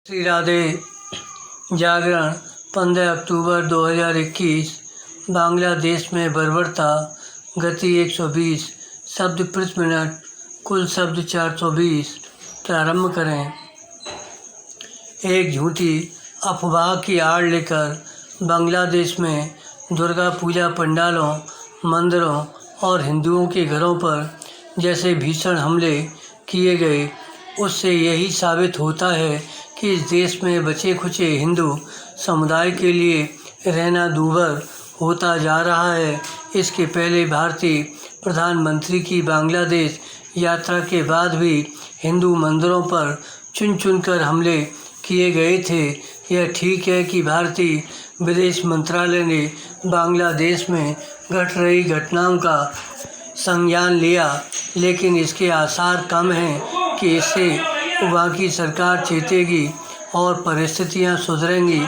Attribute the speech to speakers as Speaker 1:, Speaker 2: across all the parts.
Speaker 1: श्री राधे। जागरण 15 अक्टूबर 2021। बांग्लादेश में बर्बरता, गति 120 शब्द प्रति मिनट, कुल शब्द 420। प्रारंभ करें। एक झूठी अफवाह की आड़ लेकर बांग्लादेश में दुर्गा पूजा पंडालों, मंदिरों और हिंदुओं के घरों पर जैसे भीषण हमले किए गए, उससे यही साबित होता है कि इस देश में बचे खुचे हिंदू समुदाय के लिए रहना दूभर होता जा रहा है। इसके पहले भारतीय प्रधानमंत्री की बांग्लादेश यात्रा के बाद भी हिंदू मंदिरों पर चुन चुनकर हमले किए गए थे। यह ठीक है कि भारतीय विदेश मंत्रालय ने बांग्लादेश में घट रही घटनाओं का संज्ञान लिया, लेकिन इसके आसार कम हैं कि इससे वहाँ की सरकार चेतेगी और परिस्थितियाँ सुधरेंगी।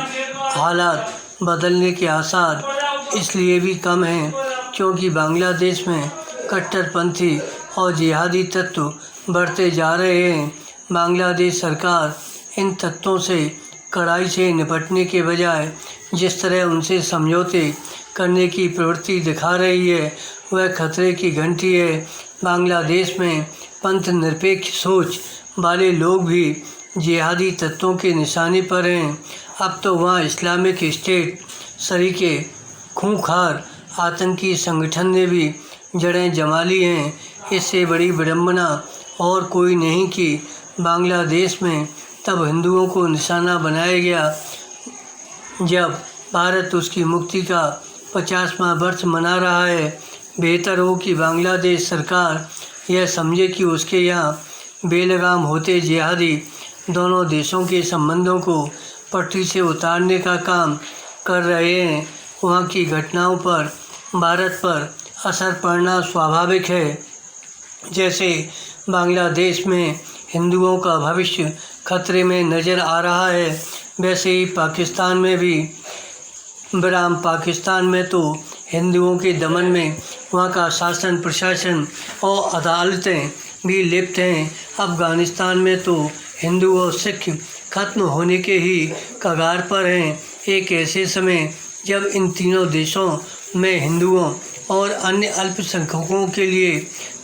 Speaker 1: हालात बदलने के आसार इसलिए भी कम हैं क्योंकि बांग्लादेश में कट्टरपंथी और जिहादी तत्व बढ़ते जा रहे हैं। बांग्लादेश सरकार इन तत्वों से कड़ाई से निपटने के बजाय जिस तरह उनसे समझौते करने की प्रवृत्ति दिखा रही है, वह खतरे की घंटी है। बांग्लादेश में पंथ निरपेक्ष सोच वाले लोग भी जिहादी तत्वों के निशाने पर हैं। अब तो वहाँ इस्लामिक स्टेट सरीके खूंखार आतंकी संगठन ने भी जड़ें जमा ली हैं। इससे बड़ी विडंबना और कोई नहीं कि बांग्लादेश में तब हिंदुओं को निशाना बनाया गया जब भारत उसकी मुक्ति का 50वां वर्ष मना रहा है। बेहतर हो कि बांग्लादेश सरकार यह समझे कि उसके यहाँ बेलगाम होते जिहादी दोनों देशों के संबंधों को पटरी से उतारने का काम कर रहे हैं। वहाँ की घटनाओं पर भारत पर असर पड़ना स्वाभाविक है। जैसे बांग्लादेश में हिंदुओं का भविष्य खतरे में नज़र आ रहा है, वैसे ही पाकिस्तान में भी। बराम पाकिस्तान में तो हिंदुओं के दमन में वहाँ का शासन प्रशासन और अदालतें भी लिप्त हैं। अफ़गानिस्तान में तो हिंदू और सिख खत्म होने के ही कगार पर हैं। एक ऐसे समय जब इन तीनों देशों में हिंदुओं और अन्य अल्पसंख्यकों के लिए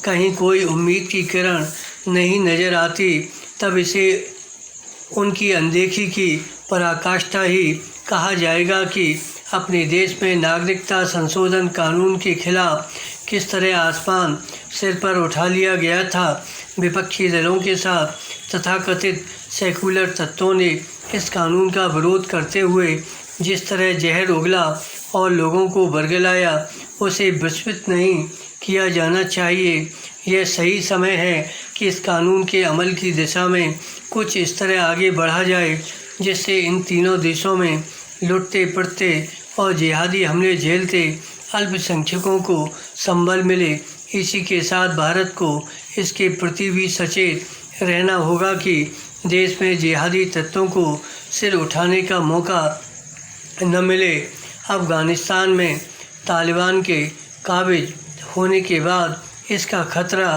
Speaker 1: कहीं कोई उम्मीद की किरण नहीं नज़र आती, तब इसे उनकी अनदेखी की पराकाष्ठा ही कहा जाएगा कि अपने देश में नागरिकता संशोधन कानून के खिलाफ किस तरह आसमान सिर पर उठा लिया गया था। विपक्षी दलों के साथ तथाकथित सेकुलर तत्वों ने इस कानून का विरोध करते हुए जिस तरह जहर उगला और लोगों को बरगलाया, उसे विस्मृत नहीं किया जाना चाहिए। यह सही समय है कि इस कानून के अमल की दिशा में कुछ इस तरह आगे बढ़ा जाए जिससे इन तीनों देशों में लुटते पिटते और जिहादी हमले झेलते अल्पसंख्यकों को संबल मिले। इसी के साथ भारत को इसके प्रति भी सचेत रहना होगा कि देश में जिहादी तत्वों को सिर उठाने का मौका न मिले। अफ़गानिस्तान में तालिबान के काबिज होने के बाद इसका खतरा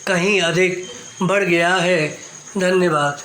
Speaker 1: कहीं अधिक बढ़ गया है। धन्यवाद।